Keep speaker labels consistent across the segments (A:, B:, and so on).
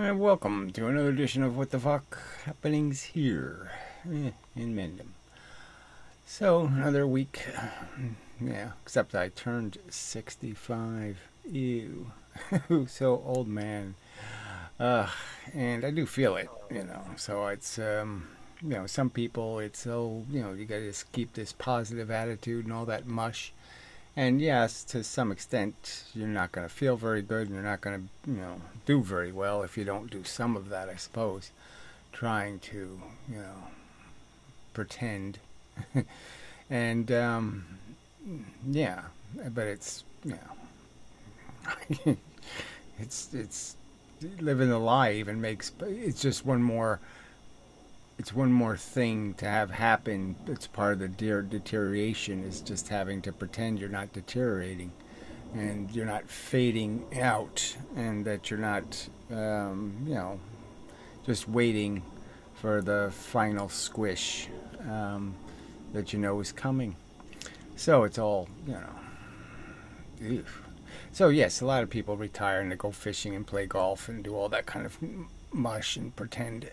A: And welcome to another edition of What the Fuck Happenings here in Mendham. So, another week. Yeah, except I turned 65. Ew. So old, man. And I do feel it, So it's, some people, it's so, you gotta just keep this positive attitude and all that mush. And yes, to some extent, you're not going to feel very good, and you're not going to, do very well if you don't do some of that, I suppose. Trying to, pretend. And, yeah, but it's, it's living the lie even makes, it's just one more thing to have happen. It's part of the deterioration, is just having to pretend you're not deteriorating and you're not fading out, and that you're not just waiting for the final squish that is coming. So it's all oof. So yes, a lot of people retire and they go fishing and play golf and do all that kind of mush and pretend.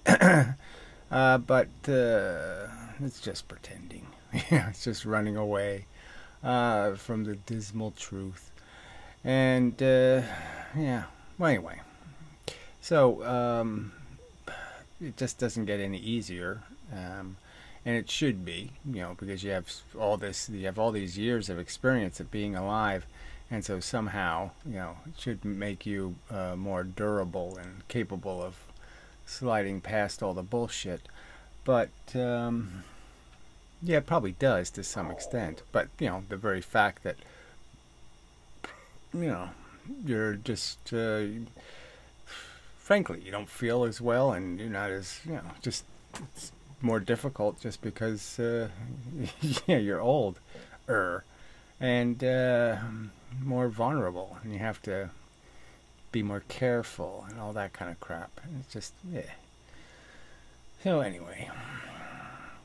A: But it's just pretending. It's just running away from the dismal truth. And, yeah. Well, anyway. So, it just doesn't get any easier. And it should be, because you have all these years of experience of being alive. And so somehow, it should make you more durable and capable of sliding past all the bullshit. But yeah, it probably does to some extent. But the very fact that you're just frankly, you don't feel as well, and you're not as just, it's more difficult just because yeah, you're old and more vulnerable, and you have to be more careful and all that kind of crap. And it's just, yeah. So anyway,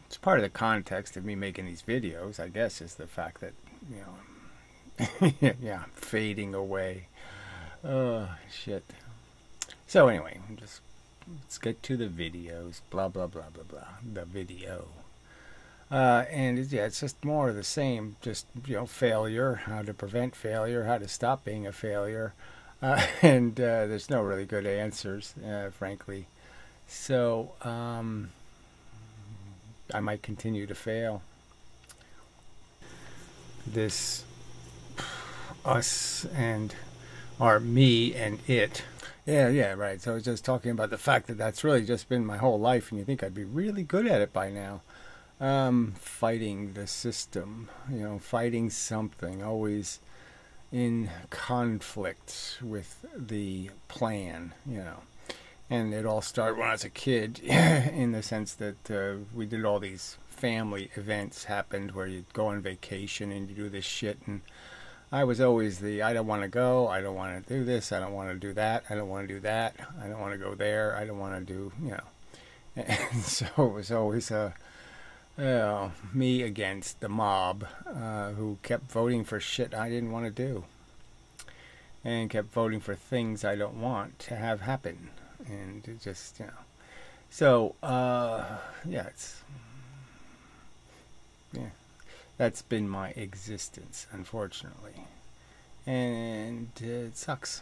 A: it's part of the context of me making these videos, I guess, is the fact that, yeah, I'm fading away. Oh, shit. So anyway, let's get to the videos. Blah, blah, blah, blah, blah. The video. And it's just more of the same. Just, failure, how to prevent failure, how to stop being a failure. And there's no really good answers, frankly. So, I might continue to fail. This us and our me and it. Yeah, right. So I was just talking about the fact that that's really just been my whole life, and you think I'd be really good at it by now. Fighting the system, fighting something, always in conflict with the plan, And it all started when I was a kid, in the sense that we did all these family events happened where you'd go on vacation and you do this shit, and I was always I don't want to go, I don't want to do this, I don't want to do that, I don't want to do that, I don't want to go there, I don't want to do, And so it was always me against the mob, who kept voting for shit I didn't want to do, and kept voting for things I don't want to have happen. And it just, so, yeah, that's been my existence, unfortunately. And it sucks.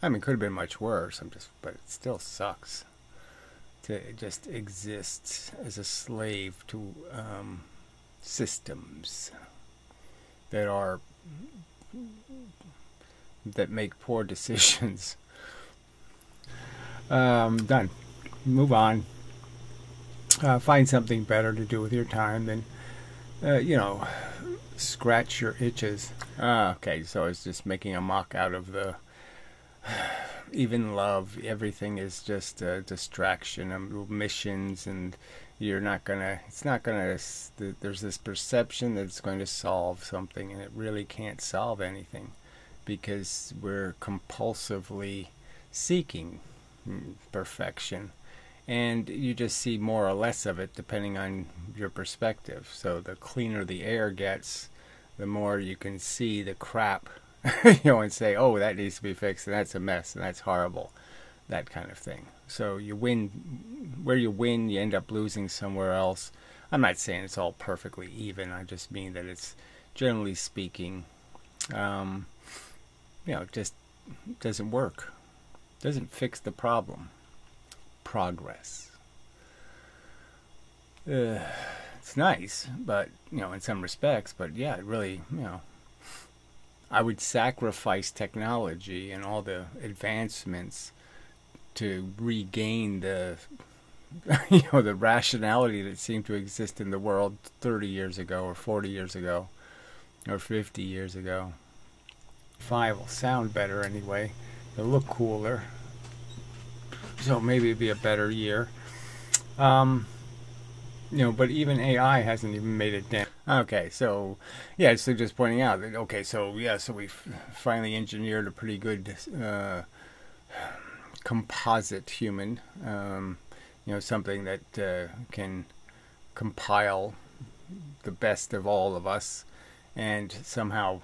A: I mean, it could have been much worse, but it still sucks to just exist as a slave to systems that make poor decisions. Done. Move on. Find something better to do with your time than, scratch your itches. Okay, so it's just making a mock out of the even love. Everything is just a distraction of missions, and there's this perception that it's going to solve something, and it really can't solve anything, because we're compulsively seeking perfection, and you just see more or less of it depending on your perspective. So the cleaner the air gets, the more you can see the crap and say, oh, that needs to be fixed, and that's a mess, and that's horrible, that kind of thing. So you win, where you win, you end up losing somewhere else. I'm not saying it's all perfectly even. I just mean that it's, generally speaking, it just doesn't work. Doesn't fix the problem. Progress. It's nice, but, in some respects, but yeah, it really, I would sacrifice technology and all the advancements to regain the, the rationality that seemed to exist in the world 30 years ago, or 40 years ago, or 50 years ago. 5 will sound better anyway. It'll look cooler. So maybe it'd be a better year. But even AI hasn't even made it down. Okay, so yeah, so just pointing out that, okay, so yeah, so we've finally engineered a pretty good composite human, something that can compile the best of all of us, and somehow,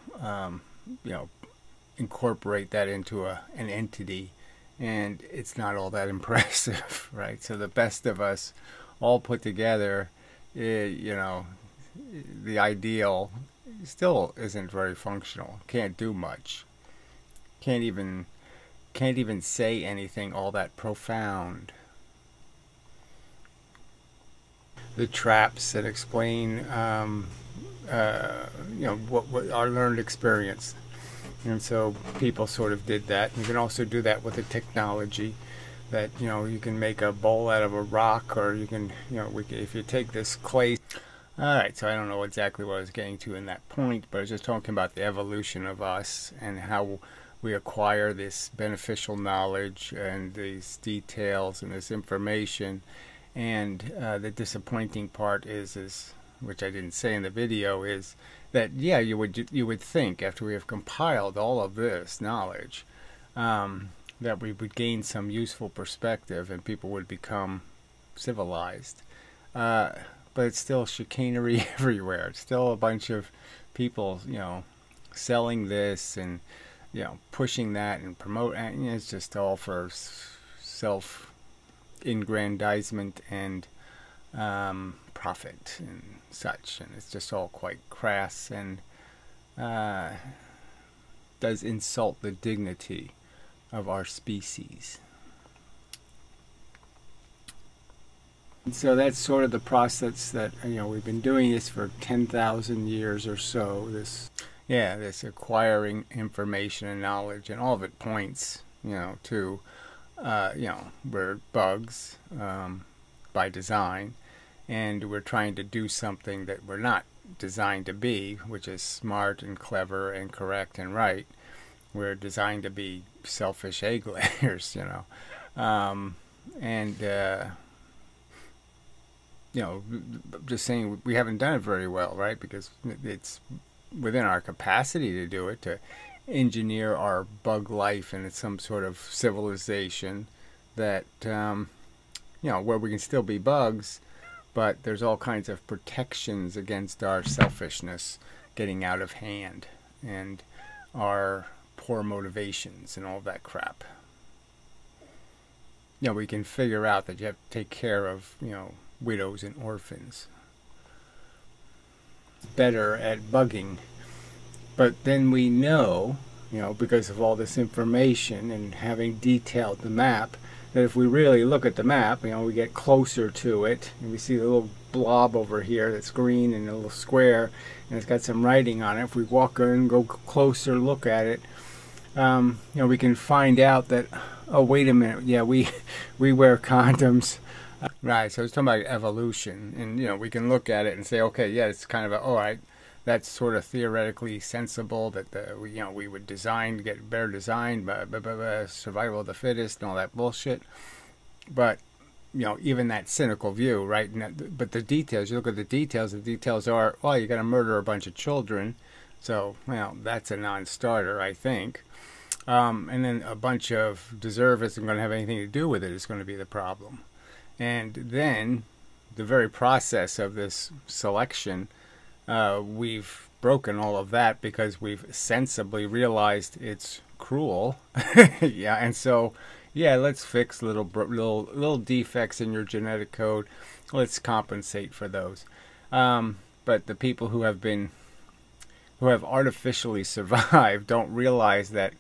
A: incorporate that into an entity, and it's not all that impressive, right? So the best of us all put together, the ideal still isn't very functional. Can't do much. Can't even say anything all that profound. The traps that explain, what our learned experience. And so people sort of did that. You can also do that with the technology. That, you can make a bowl out of a rock, or you can, if you take this clay. Alright, so I don't know exactly what I was getting to in that point, but I was just talking about the evolution of us and how we acquire this beneficial knowledge and these details and this information. And the disappointing part is, which I didn't say in the video, is that, yeah, you would think after we have compiled all of this knowledge, that we would gain some useful perspective and people would become civilized. But it's still chicanery everywhere. It's still a bunch of people, selling this and, pushing that and promote. And it's just all for self-aggrandizement and profit and such. And it's just all quite crass and does insult the dignity of our species. And so that's sort of the process that, we've been doing this for 10,000 years or so. This acquiring information and knowledge, and all of it points, to, we're bugs by design, and we're trying to do something that we're not designed to be, which is smart and clever and correct and right. We're designed to be selfish egg layers, just saying we haven't done it very well, right? Because it's within our capacity to do it, to engineer our bug life into some sort of civilization that, where we can still be bugs, but there's all kinds of protections against our selfishness getting out of hand, and our poor motivations and all that crap. We can figure out that you have to take care of, widows and orphans. Better at bugging. But then we know, because of all this information and having detailed the map, that if we really look at the map, we get closer to it, and we see the little blob over here that's green and a little square, and it's got some writing on it. If we walk in and go closer look at it, we can find out that, oh, wait a minute, yeah, we wear condoms. Right, so it's talking about evolution, and, we can look at it and say, okay, yeah, it's kind of all right, that's sort of theoretically sensible, that we would get better designed, survival of the fittest and all that bullshit. But, even that cynical view, right? But the details, you look at the details are, well, you got to murder a bunch of children. So, well, that's a non-starter, I think. And then a bunch of deserve isn't going to have anything to do with it is going to be the problem. And then the very process of this selection we've broken all of that because we've sensibly realized it's cruel. Yeah, and so yeah, let's fix little defects in your genetic code. Let's compensate for those. But the people who have artificially survived don't realize that,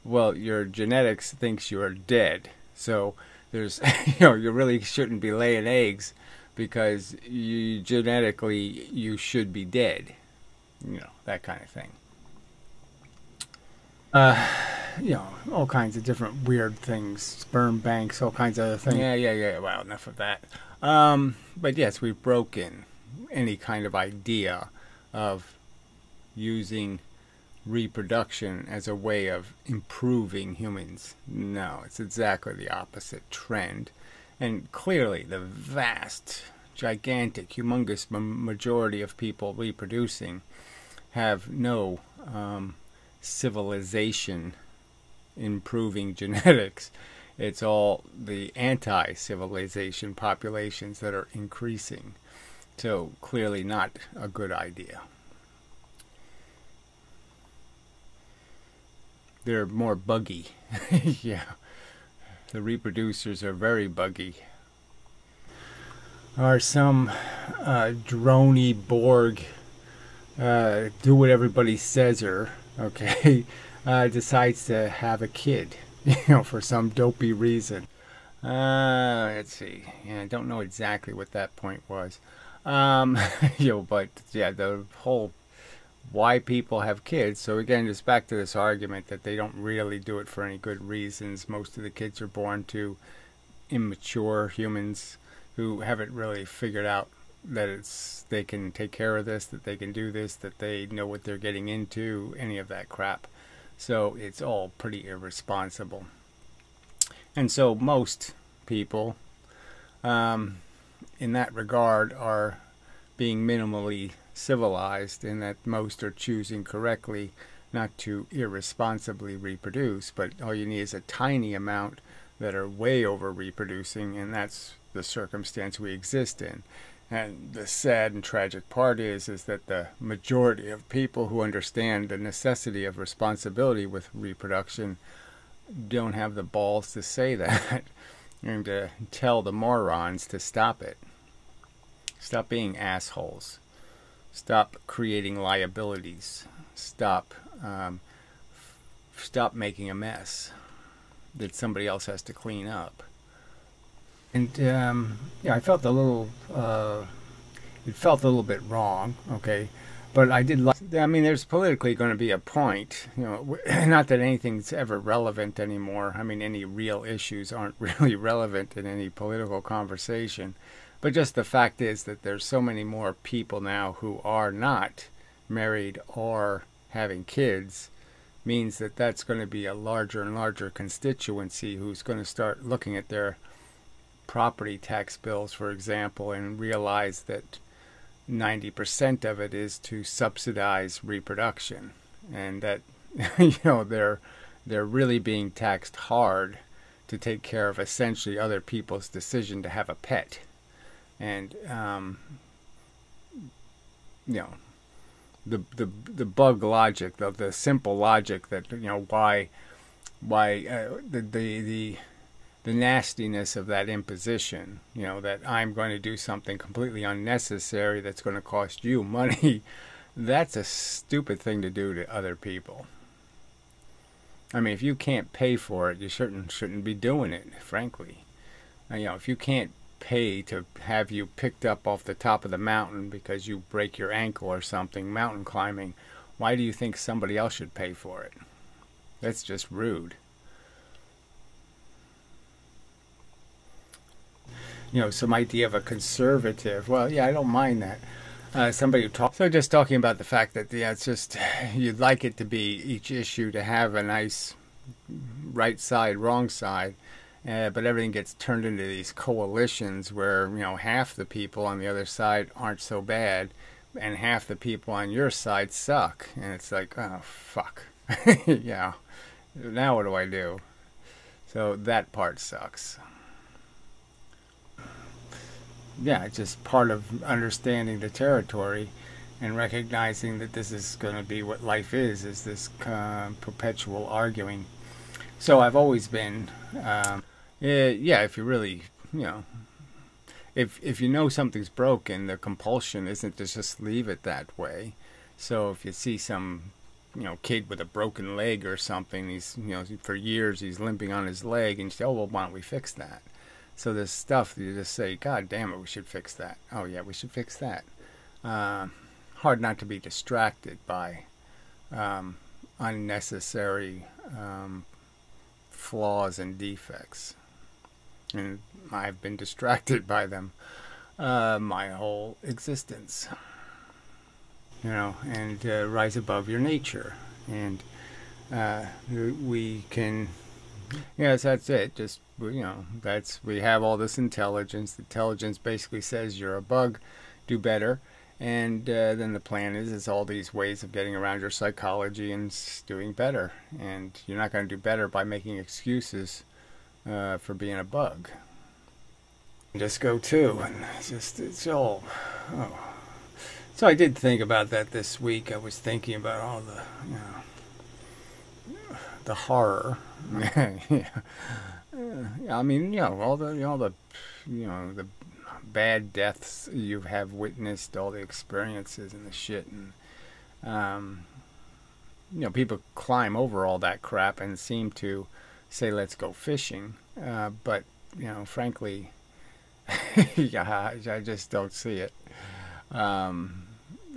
A: well, your genetics thinks you are dead. So there's, you really shouldn't be laying eggs because genetically you should be dead. That kind of thing. All kinds of different weird things, sperm banks, all kinds of other things. Yeah. Well, enough of that. But yes, we've broken any kind of idea of using reproduction as a way of improving humans. No, it's exactly the opposite trend. And clearly the vast, gigantic, humongous majority of people reproducing have no civilization improving genetics. It's all the anti-civilization populations that are increasing. So clearly not a good idea. They're more buggy. Yeah. The reproducers are very buggy. Or some droney Borg do what everybody says her, okay, decides to have a kid, for some dopey reason. Let's see. Yeah, I don't know exactly what that point was. But yeah, the whole why people have kids. So again, just back to this argument that they don't really do it for any good reasons. Most of the kids are born to immature humans who haven't really figured out that they can take care of this, that they can do this, that they know what they're getting into, any of that crap. So it's all pretty irresponsible. And so most people in that regard are being minimally civilized, in that most are choosing correctly not to irresponsibly reproduce, but all you need is a tiny amount that are way over reproducing, and that's the circumstance we exist in. And the sad and tragic part is that the majority of people who understand the necessity of responsibility with reproduction don't have the balls to say that and to tell the morons to stop it. Stop being assholes. Stop creating liabilities. Stop making a mess that somebody else has to clean up. And I felt a little. It felt a little bit wrong, okay, but I did like. I mean, there's politically going to be a point, not that anything's ever relevant anymore. I mean, any real issues aren't really relevant in any political conversation. But just the fact is that there's so many more people now who are not married or having kids, means that that's going to be a larger and larger constituency who's going to start looking at their property tax bills, for example, and realize that 90% of it is to subsidize reproduction, and that they're really being taxed hard to take care of essentially other people's decision to have a pet. And the bug logic, the simple logic that why the nastiness of that imposition, that I'm going to do something completely unnecessary that's going to cost you money, that's a stupid thing to do to other people. I mean, if you can't pay for it, you shouldn't be doing it, frankly. If you can't pay to have you picked up off the top of the mountain because you break your ankle or something, mountain climbing, why do you think somebody else should pay for it? That's just rude. Some idea of a conservative. Well, yeah, I don't mind that. Somebody who talks. So just talking about the fact that, it's just, you'd like it to be each issue to have a nice right side, wrong side. But everything gets turned into these coalitions where, half the people on the other side aren't so bad and half the people on your side suck. And it's like, oh, fuck. Yeah. Now what do I do? So that part sucks. Yeah, it's just part of understanding the territory and recognizing that this is going to be what life is this perpetual arguing. So I've always been, yeah, if you really, if you know something's broken, the compulsion isn't to just leave it that way. So if you see some, kid with a broken leg or something, he's, for years he's limping on his leg, and you say, oh, well, why don't we fix that? So there's stuff that you just say, God damn it, we should fix that. Oh yeah, we should fix that. Hard not to be distracted by unnecessary flaws and defects. And I've been distracted by them my whole existence. And rise above your nature. And we can, yes, that's it. Just, we have all this intelligence. The intelligence basically says you're a bug, do better. And then the plan is all these ways of getting around your psychology and doing better. And you're not going to do better by making excuses for being a bug. Just go to, and it's all, oh. So I did think about that this week. I was thinking about all the, the horror. Yeah. I mean, all the bad deaths you have witnessed, all the experiences and the shit, and people climb over all that crap and seem to say, let's go fishing, but frankly, yeah, I just don't see it.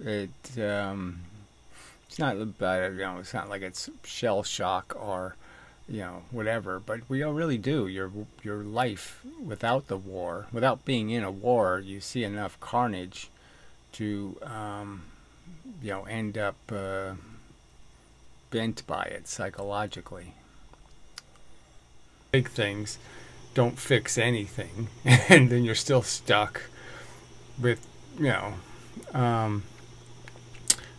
A: It's not it's not like it's shell shock or whatever, but we really do. Your life without the war, without being in a war, you see enough carnage to end up bent by it psychologically. Big things don't fix anything, and then you're still stuck with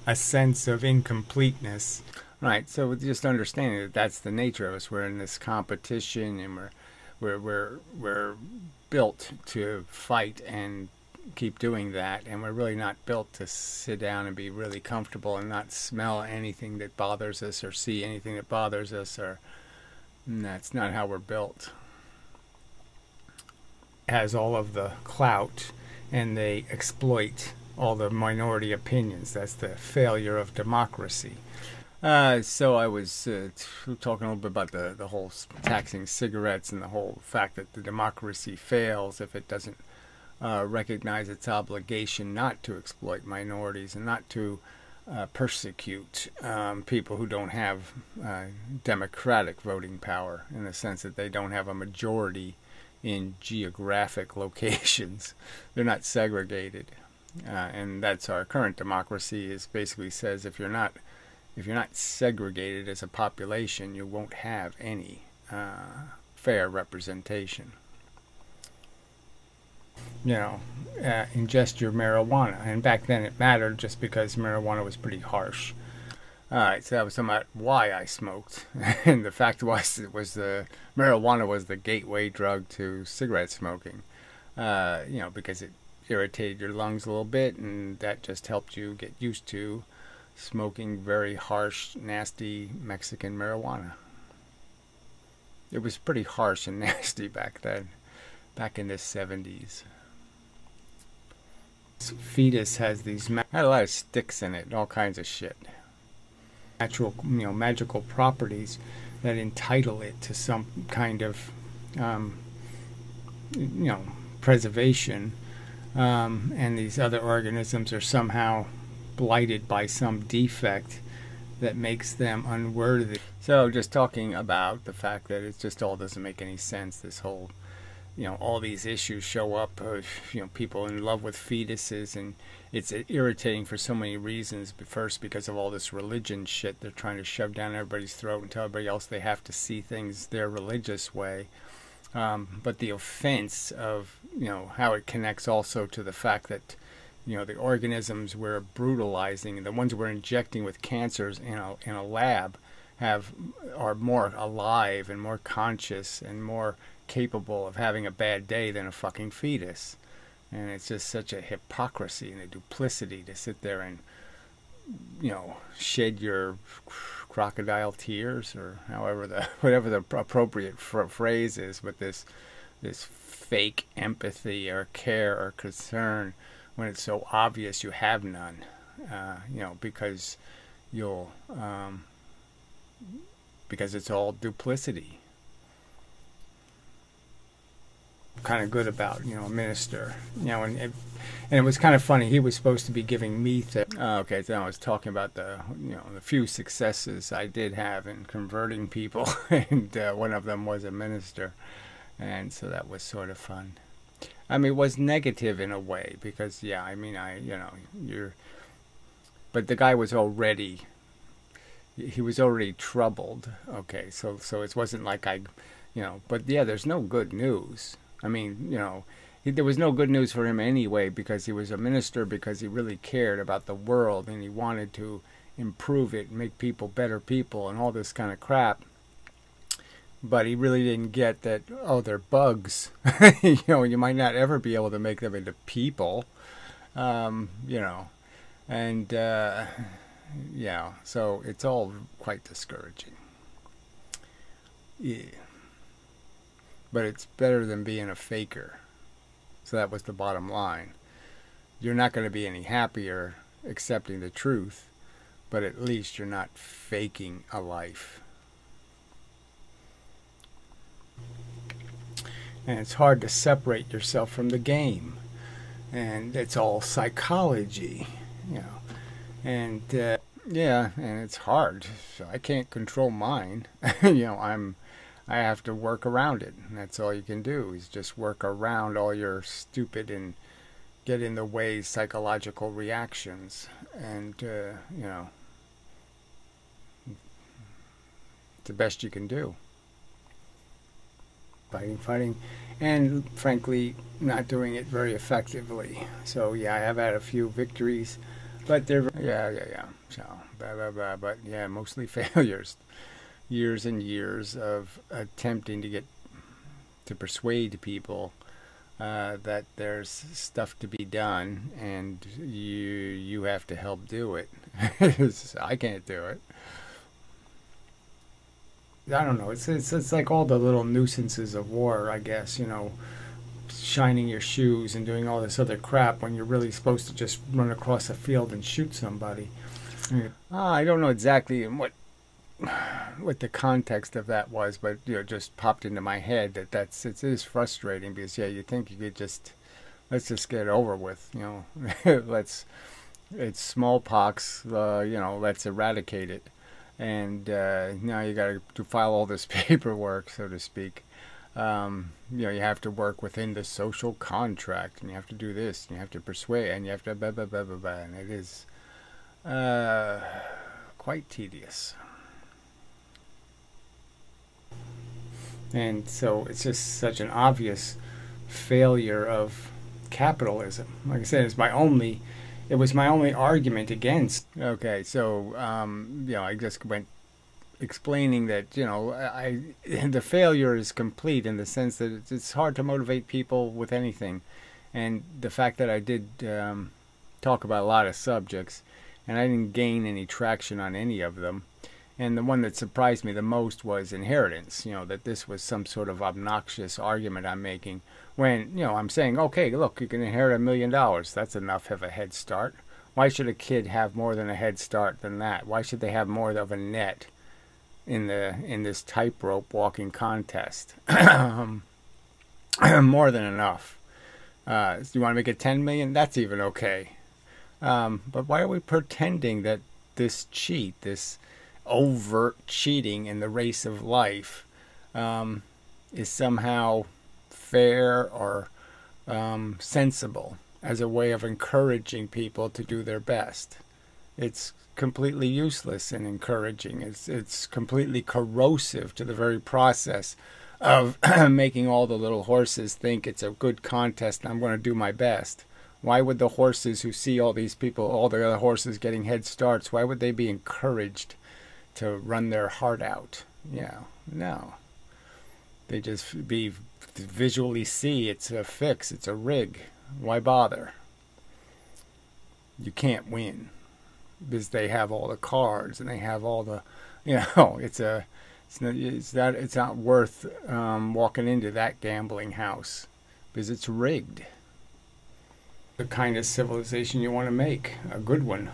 A: a sense of incompleteness. Right, so just understanding that that's the nature of us. We're in this competition, and we're built to fight and keep doing that, and we're really not built to sit down and be really comfortable and not smell anything that bothers us or see anything that bothers us, or that's not how we're built. It has all of the clout, and they exploit all the minority opinions. That's the failure of democracy. So I was talking a little bit about the whole taxing cigarettes and the whole fact that the democracy fails if it doesn't recognize its obligation not to exploit minorities and not to persecute people who don't have democratic voting power, in the sense that they don't have a majority in geographic locations. They're not segregated. And that's our current democracy, is basically says if you're not segregated as a population, you won't have any fair representation. Ingest your marijuana. And back then it mattered just because marijuana was pretty harsh. Alright, so that was about why I smoked. And the fact was the marijuana was the gateway drug to cigarette smoking. Because it irritated your lungs a little bit, and that just helped you get used to smoking very harsh, nasty Mexican marijuana. It was pretty harsh and nasty back then, back in the 70s. This fetus has had a lot of sticks in it and all kinds of shit. Natural, magical properties that entitle it to some kind of, preservation. And these other organisms are somehow blighted by some defect that makes them unworthy. So just talking about the fact that it just all doesn't make any sense, this whole, all these issues show up, people in love with fetuses, and it's irritating for so many reasons. But first, because of all this religion shit they're trying to shove down everybody's throat and tell everybody else they have to see things their religious way. But the offense of, how it connects also to the fact that, the organisms we're brutalizing, the ones we're injecting with cancers in a lab, are more alive and more conscious and more capable of having a bad day than a fucking fetus. And it's just such a hypocrisy and a duplicity to sit there and, shed your crocodile tears, or whatever the appropriate phrase is, with this fake empathy or care or concern, when it's so obvious you have none. Because because it's all duplicity. Kind of good about a minister, and it was kind of funny. He was supposed to be giving me okay, so I was talking about the few successes I did have in converting people, and one of them was a minister, and so that was sort of fun. I mean, it was negative in a way, because but the guy was already troubled. Okay, so it wasn't like but yeah, there's no good news. I mean, there was no good news for him anyway, because he was a minister, because he really cared about the world and he wanted to improve it, make people better people, and all this kind of crap. But he really didn't get that, they're bugs. You might not ever be able to make them into people. And so it's all quite discouraging. Yeah. But it's better than being a faker. So that was the bottom line. You're not going to be any happier accepting the truth, but at least you're not faking a life. And it's hard to separate yourself from the game. And it's all psychology, And and it's hard. So I can't control mine. I have to work around it. And that's all you can do, is just work around all your stupid and get in the way psychological reactions. And, it's the best you can do. Fighting, and frankly, not doing it very effectively. So, I have had a few victories, but they're, so, but yeah, mostly failures. Years and years of attempting to persuade people that there's stuff to be done, and you have to help do it. I can't do it. I don't know. It's like all the little nuisances of war, I guess. Shining your shoes and doing all this other crap when you're really supposed to just run across a field and shoot somebody. I don't know exactly what the context of that was, but just popped into my head that it is frustrating, because you think you could let's just get it over with, it's smallpox, let's eradicate it, and now you got to file all this paperwork, so to speak. You have to work within the social contract, and you have to do this, and you have to persuade, and you have to blah blah blah blah blah, and it is quite tedious. And so it's just such an obvious failure of capitalism. Like I said, it was my only argument against. Okay, so I just went explaining that the failure is complete, in the sense that it's hard to motivate people with anything, and the fact that I did talk about a lot of subjects, and I didn't gain any traction on any of them. And the one that surprised me the most was inheritance, that this was some sort of obnoxious argument I'm making, when, I'm saying, okay, look, you can inherit $1 million. That's enough of a head start. Why should a kid have more than a head start than that? Why should they have more of a net in this tightrope walking contest? More than enough. You want to make it 10 million? That's even okay. But why are we pretending that this overt cheating in the race of life is somehow fair or sensible, as a way of encouraging people to do their best? It's completely useless and encouraging. It's completely corrosive to the very process of making all the little horses think it's a good contest and I'm going to do my best. Why would the horses who see all these people, all the other horses getting head starts, why would they be encouraged to run their heart out? No. They just visually see it's a fix, it's a rig. Why bother? You can't win because they have all the cards and they have all the, it's not worth walking into that gambling house because it's rigged. The kind of civilization you want to make, a good one.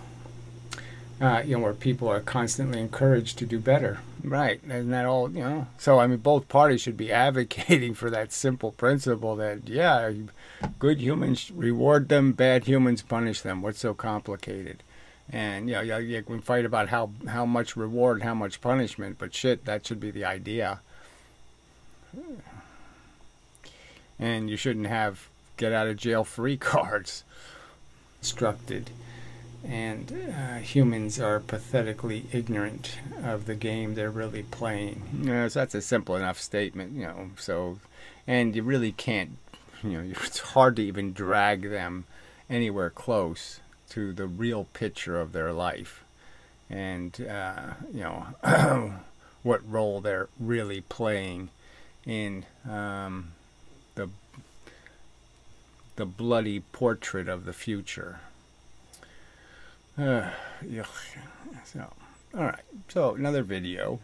A: Where people are constantly encouraged to do better. Right. Isn't that all, So, I mean, both parties should be advocating for that simple principle that, good humans reward them, bad humans punish them. What's so complicated? And, you can fight about how much reward, how much punishment, but shit, that should be the idea. And you shouldn't have get out of jail free cards instructed. And humans are pathetically ignorant of the game they're really playing. So that's a simple enough statement, So, and you really can't, it's hard to even drag them anywhere close to the real picture of their life, and what role they're really playing in the bloody portrait of the future. So, all right. So another video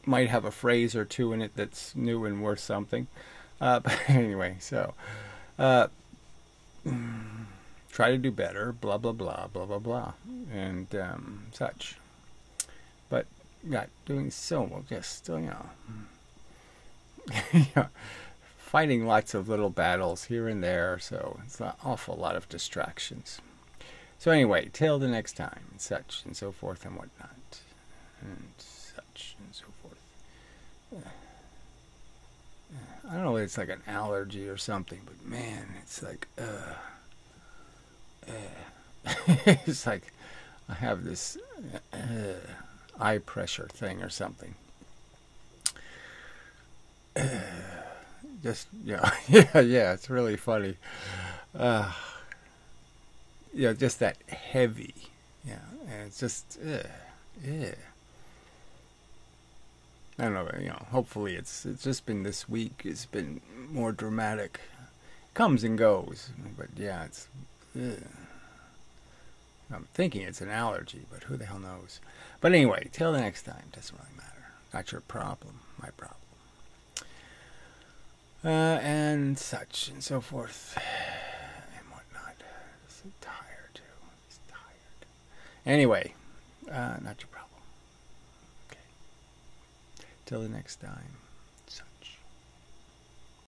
A: might have a phrase or two in it that's new and worth something. But anyway, so try to do better. Blah blah blah blah blah blah, and such. But not doing so well. Just fighting lots of little battles here and there. So it's an awful lot of distractions. So anyway, till the next time, and such and so forth and whatnot, and such and so forth. I don't know if it's like an allergy or something, but man, it's like, it's like I have this eye pressure thing or something. Just, yeah, it's really funny. Just that heavy, and it's just, I don't know, hopefully it's just been this week, it's been more dramatic, comes and goes, but it's, I'm thinking it's an allergy, but who the hell knows. But anyway, till the next time, doesn't really matter, not your problem, my problem, and such and so forth. Anyway, not your problem. Okay. Till the next time.